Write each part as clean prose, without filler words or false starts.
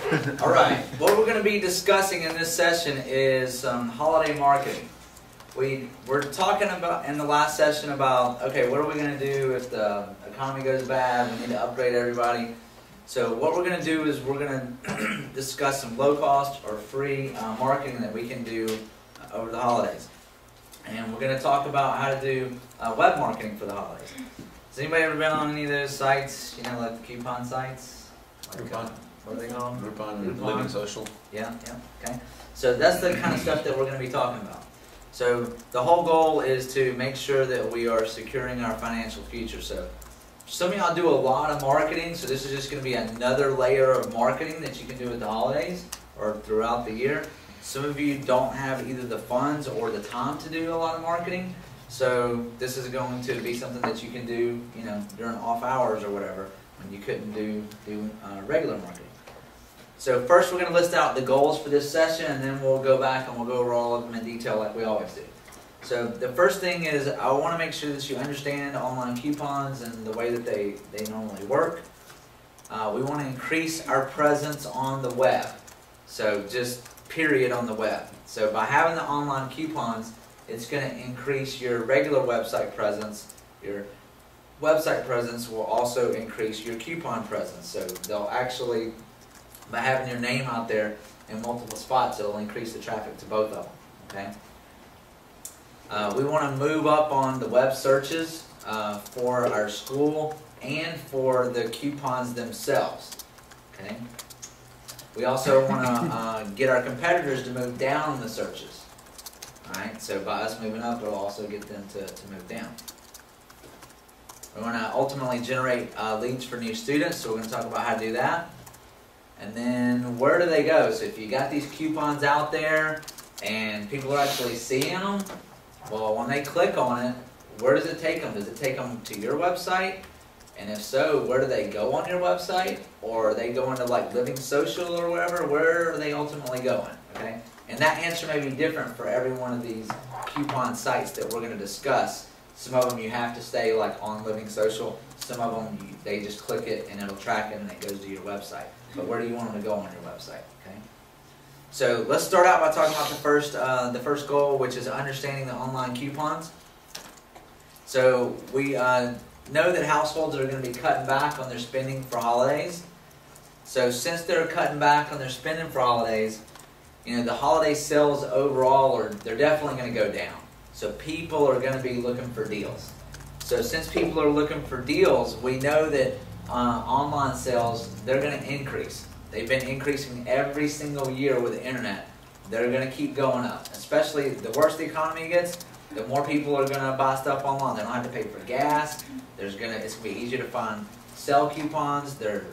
All right, what we're going to be discussing in this session is holiday marketing. We're talking about in the last session about, okay, what are we going to do if the economy goes bad, we need to upgrade everybody. So what we're going to do is we're going to discuss some low cost or free marketing that we can do over the holidays. And we're going to talk about how to do web marketing for the holidays. Has anybody ever been on any of those sites, you know, like the coupon sites? Like, Groupon. what are they called? Groupon, Living Social. Yeah, okay. So that's the kind of stuff that we're going to be talking about. So the whole goal is to make sure that we are securing our financial future. So some of y'all do a lot of marketing, so this is just going to be another layer of marketing that you can do at the holidays or throughout the year. Some of you don't have either the funds or the time to do a lot of marketing, so this is going to be something that you can do, you know, during off hours or whatever when you couldn't do regular marketing. So first we're going to list out the goals for this session, and then we'll go back and we'll go over all of them in detail like we always do. So the first thing is I want to make sure that you understand online coupons and the way that they normally work. We want to increase our presence on the web. So just period on the web. So by having the online coupons, it's going to increase your regular website presence. Your website presence will also increase your coupon presence. So they'll actually, by having your name out there in multiple spots, it'll increase the traffic to both of them. Okay. We want to move up on the web searches for our school and for the coupons themselves. Okay. We also want to get our competitors to move down in the searches. All right. So by us moving up, it'll also get them to move down. We want to ultimately generate leads for new students. So we're going to talk about how to do that. And then where do they go? So if you got these coupons out there and people are actually seeing them, well, when they click on it, where does it take them? Does it take them to your website? And if so, where do they go on your website? Or are they going to like Living Social or wherever? Where are they ultimately going? Okay? And that answer may be different for every one of these coupon sites that we're going to discuss. Some of them you have to stay like on Living Social. Some of them they just click it and it'll track it and it goes to your website. But where do you want them to go on your website? Okay. So let's start out by talking about the first goal, which is understanding the online coupons. So we know that households are going to be cutting back on their spending for holidays. So since they're cutting back on their spending for holidays, you know, the holiday sales overall they're definitely going to go down. So people are going to be looking for deals. So since people are looking for deals, we know that online sales, they're going to increase. They've been increasing every single year with the internet. They're going to keep going up. Especially the worse the economy gets, the more people are going to buy stuff online. They don't have to pay for gas. It's going to be easier to sell coupons. They're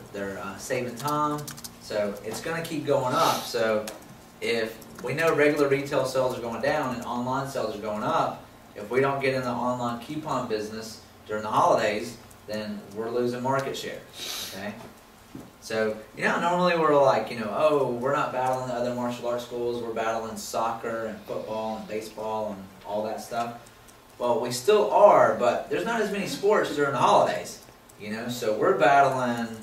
saving time. So it's going to keep going up. So if we know regular retail sales are going down and online sales are going up, if we don't get in the online coupon business during the holidays, then we're losing market share. Okay? So, you know, normally we're like, you know, oh, we're not battling the other martial arts schools, we're battling soccer and football and baseball and all that stuff. Well, we still are, but there's not as many sports during the holidays, you know, so we're battling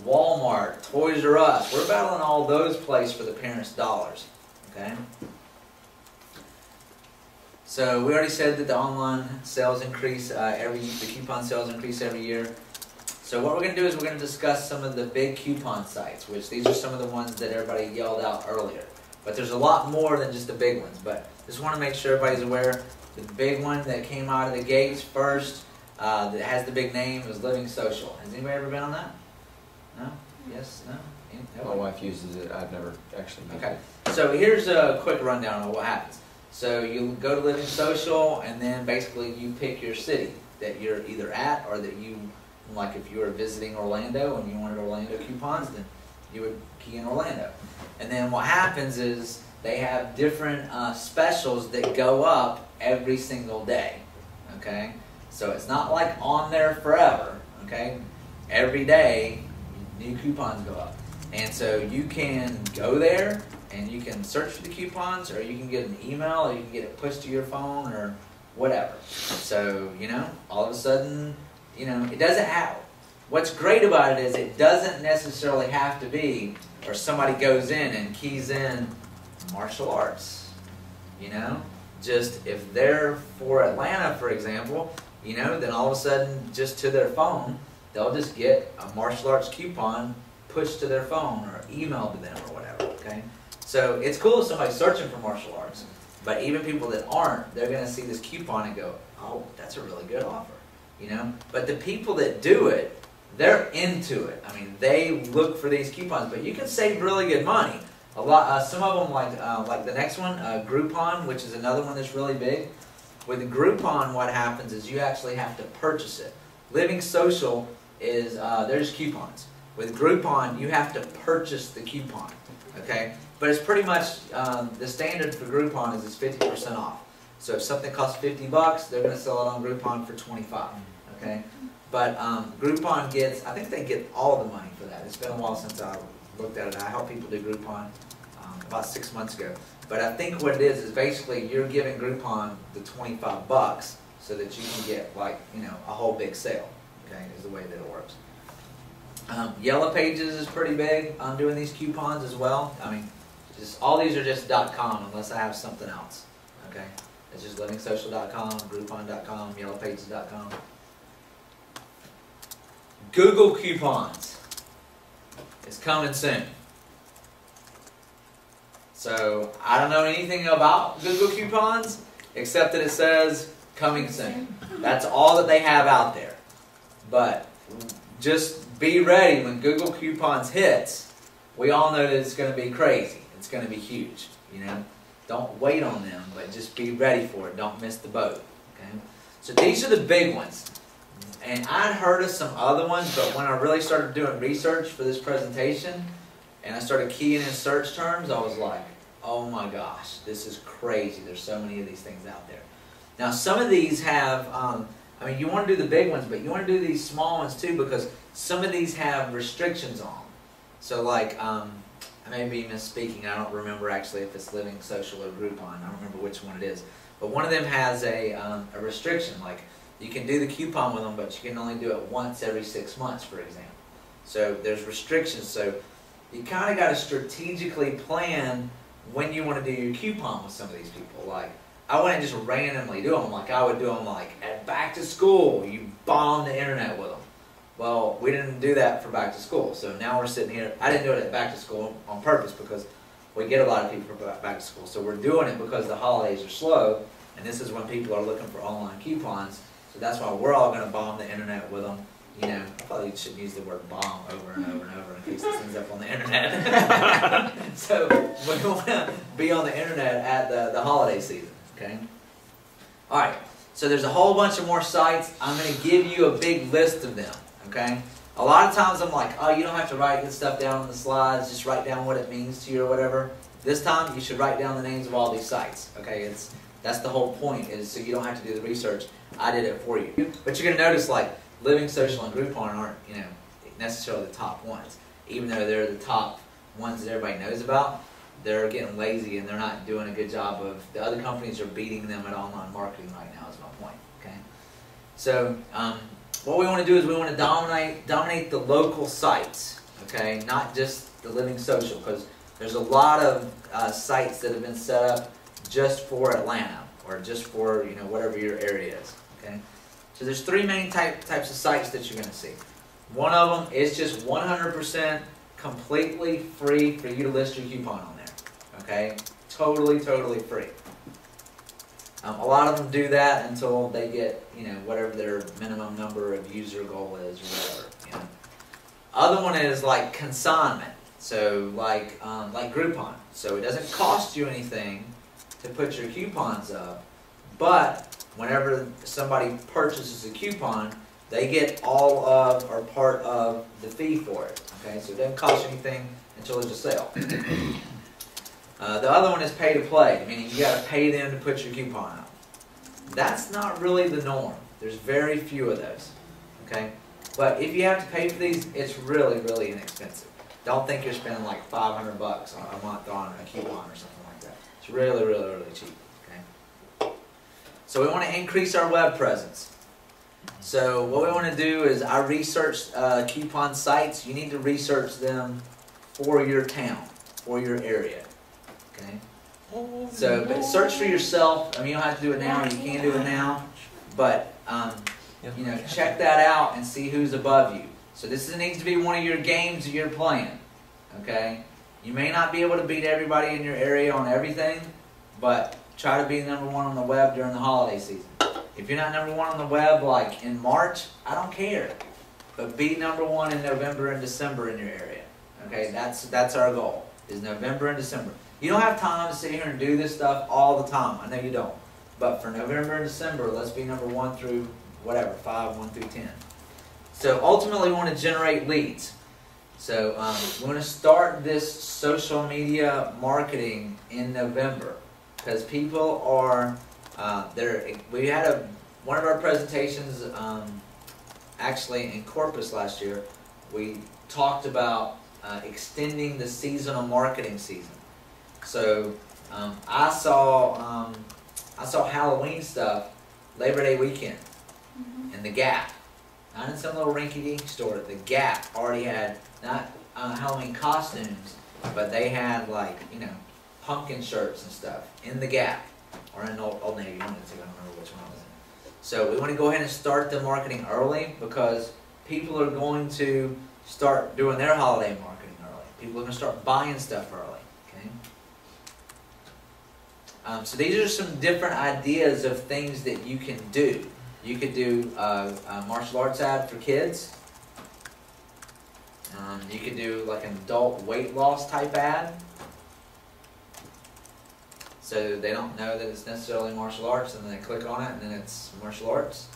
Walmart, Toys R Us, we're battling all those places for the parents' dollars, okay? So we already said that the online sales increase, the coupon sales increase every year. So what we're going to do is we're going to discuss some of the big coupon sites, which these are some of the ones that everybody yelled out earlier. But there's a lot more than just the big ones. But just want to make sure everybody's aware. The big one that came out of the gates first, that has the big name, is Living Social. Has anybody ever been on that? No? Yes? No? My wife uses it. I've never actually used it. Okay. So here's a quick rundown of what happens. So you go to Living Social, and then basically you pick your city that you're either at, or that you, like if you were visiting Orlando and you wanted Orlando coupons, then you would key in Orlando. And then what happens is they have different specials that go up every single day. Okay? So it's not like on there forever. Okay? Every day, new coupons go up. And so you can go there and you can search for the coupons, or you can get an email, or you can get it pushed to your phone, or whatever. So, you know, all of a sudden, you know, it doesn't have, what's great about it is it doesn't necessarily have to be or somebody goes in and keys in martial arts, you know, just if they're for Atlanta, for example, you know, then all of a sudden just to their phone, they'll just get a martial arts coupon pushed to their phone or emailed to them or whatever, okay? So it's cool if somebody's searching for martial arts, but even people that aren't, they're going to see this coupon and go, oh, that's a really good offer, you know? But the people that do it, they're into it. I mean, they look for these coupons, but you can save really good money. A lot, some of them, like the next one, Groupon, which is another one that's really big. With Groupon, what happens is you actually have to purchase it. Living Social is, there's coupons. With Groupon, you have to purchase the coupon, okay? But it's pretty much, the standard for Groupon is it's 50% off. So if something costs $50, they're going to sell it on Groupon for $25, okay? But Groupon gets, I think they get all the money for that. It's been a while since I looked at it. I helped people do Groupon about 6 months ago. But I think what it is basically you're giving Groupon the $25 so that you can get, like, you know, a whole big sale, okay, is the way that it works. Yellow Pages is pretty big on doing these coupons as well. I mean, just all these are just .com unless I have something else, okay? It's just livingsocial.com, Groupon.com, yellowpages.com. Google Coupons is coming soon. So I don't know anything about Google Coupons except that it says coming soon. That's all that they have out there. But just be ready when Google Coupons hits. We all know that it's going to be crazy. It's going to be huge. You know, don't wait on them, but just be ready for it. Don't miss the boat. Okay. So these are the big ones. And I'd heard of some other ones, but when I really started doing research for this presentation, and I started keying in search terms, I was like, oh my gosh, this is crazy. There's so many of these things out there. Now, some of these have, I mean, you want to do the big ones, but you want to do these small ones too, because some of these have restrictions on them. So like, I may be misspeaking. I don't remember actually if it's Living Social or Groupon. I don't remember which one it is. But one of them has a restriction, like, you can do the coupon with them, but you can only do it once every 6 months, for example. So there's restrictions. So you kind of got to strategically plan when you want to do your coupon with some of these people. Like, I wouldn't just randomly do them. Like, I would do them like at back to school. You bomb the internet with them. Well, we didn't do that for back to school. So now we're sitting here. I didn't do it at back to school on purpose because we get a lot of people for back to school. So we're doing it because the holidays are slow, and this is when people are looking for online coupons. So that's why we're all going to bomb the internet with them. You know, I probably shouldn't use the word bomb over and over and over in case this ends up on the internet. So we want to be on the internet at the holiday season, okay? All right, so there's a whole bunch of more sites. I'm going to give you a big list of them, okay? A lot of times I'm like, oh, you don't have to write this stuff down on the slides. Just write down what it means to you or whatever. This time you should write down the names of all these sites, okay? That's the whole point, is so you don't have to do the research. I did it for you. But you're going to notice, like, Living Social and Groupon aren't, you know, necessarily the top ones. Even though they're the top ones that everybody knows about, they're getting lazy and they're not doing a good job of, the other companies are beating them at online marketing right now is my point, okay? So, what we want to do is we want to dominate the local sites, okay? Not just the Living Social, because there's a lot of sites that have been set up just for Atlanta, or just for, you know, whatever your area is, okay? So there's three main types of sites that you're going to see. One of them is just 100% completely free for you to list your coupon on there, okay? Totally, totally free. A lot of them do that until they get, you know, whatever their minimum number of user goal is or whatever, you know. Other one is like consignment, so like Groupon. So it doesn't cost you anything to put your coupons up, but whenever somebody purchases a coupon, they get all of or part of the fee for it. Okay, so it doesn't cost you anything until there's a sale. The other one is pay to play, meaning you got to pay them to put your coupon up. That's not really the norm. There's very few of those. Okay, but if you have to pay for these, it's really, really inexpensive. Don't think you're spending like $500 a month on a coupon or something like that. It's really, really, really cheap. So we want to increase our web presence. So what we want to do is I researched coupon sites. You need to research them for your town, for your area. Okay? So, but search for yourself. I mean, you don't have to do it now, or you can do it now. But, you know, check that out and see who's above you. So this needs to be one of your games that you're playing. Okay? You may not be able to beat everybody in your area on everything, but try to be number one on the web during the holiday season. If you're not number one on the web like in March, I don't care. But be number one in November and December in your area. Okay? That's our goal, is November and December. You don't have time to sit here and do this stuff all the time. I know you don't. But for November and December, let's be number 1 through whatever, 5, 1 through 10. So ultimately, we want to generate leads. So we're going to start this social media marketing in November, because people are we had one of our presentations actually in Corpus last year. We talked about extending the seasonal marketing season. So I saw Halloween stuff Labor Day weekend in the Gap. Not in some little rinky-dink store. The Gap already had not Halloween costumes, but they had, like, you know, pumpkin shirts and stuff in the Gap, or in Old Navy. I don't remember which one I was in. So we want to go ahead and start the marketing early, because people are going to start doing their holiday marketing early. People are going to start buying stuff early. Okay. So these are some different ideas of things that you can do. You could do a martial arts ad for kids. You could do like an adult weight loss type ad, so they don't know that it's necessarily martial arts, and then they click on it and then it's martial arts.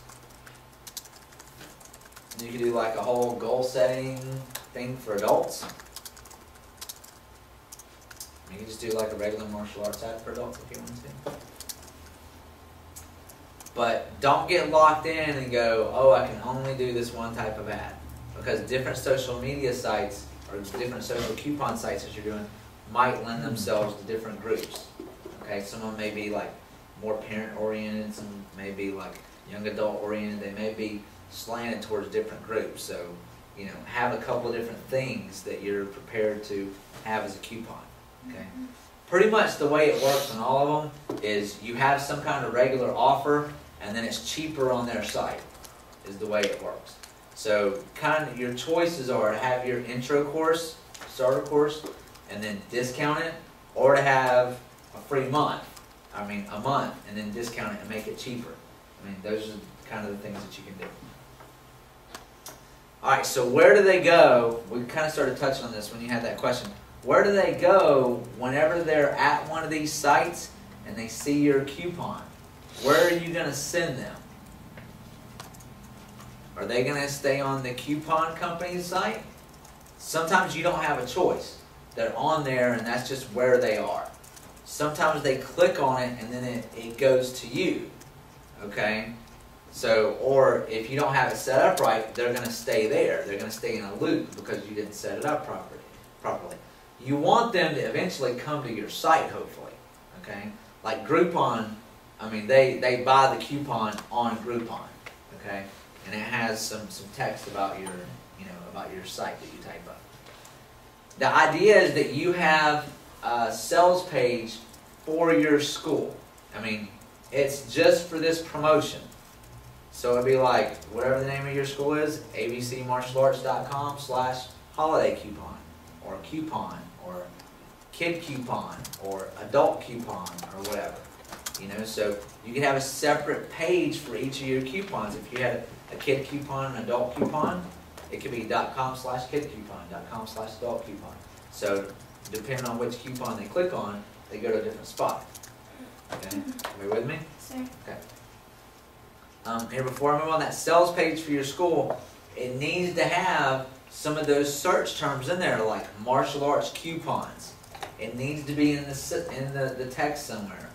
You could do like a whole goal setting thing for adults. You can just do like a regular martial arts ad for adults if you want to. But don't get locked in and go, oh, I can only do this one type of ad. Because different social media sites, or different social coupon sites that you're doing, might lend themselves to different groups. Okay, some of them may be like more parent oriented, some may be like young adult oriented, they may be slanted towards different groups. So, you know, have a couple of different things that you're prepared to have as a coupon. Okay. Pretty much the way it works on all of them is you have some kind of regular offer, and then it's cheaper on their site, is the way it works. So kind of your choices are to have your intro course, starter course, and then discount it, or to have a free month, a month, and then discount it and make it cheaper. I mean, those are kind of the things that you can do. Alright, so where do they go? We kind of started touching on this when you had that question. Where do they go whenever they're at one of these sites and they see your coupon? Where are you going to send them? Are they going to stay on the coupon company's site? Sometimes you don't have a choice. They're on there and that's just where they are. Sometimes they click on it and then it goes to you. Okay? So, or if you don't have it set up right, they're going to stay there. They're going to stay in a loop because you didn't set it up properly. You want them to eventually come to your site, hopefully. Okay? Like Groupon, I mean, they buy the coupon on Groupon. Okay? And it has some text about your, about your site that you type up. The idea is that you have a sales page for your school. I mean, it's just for this promotion. So it'd be like, whatever the name of your school is, abcmartialarts.com/holiday coupon, or coupon, or kid coupon, or adult coupon, or whatever. So you can have a separate page for each of your coupons. If you had a kid coupon, an adult coupon, it could be .com/kid coupon, .com/adult coupon. So depending on which coupon they click on, they go to a different spot. Okay, are you with me? Sir. Okay. Here, before I move on, that sales page for your school, it needs to have some of those search terms in there, like martial arts coupons. It needs to be in the text somewhere.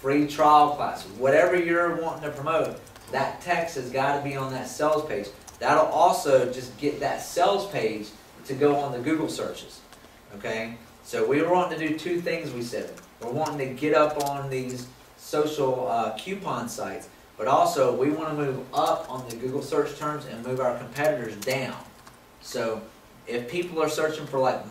Free trial classes, whatever you're wanting to promote, that text has got to be on that sales page. That'll also just get that sales page to go on the Google searches. Okay? So we were wanting to do two things, we said. We're wanting to get up on these social coupon sites, but also we want to move up on the Google search terms and move our competitors down. So if people are searching for like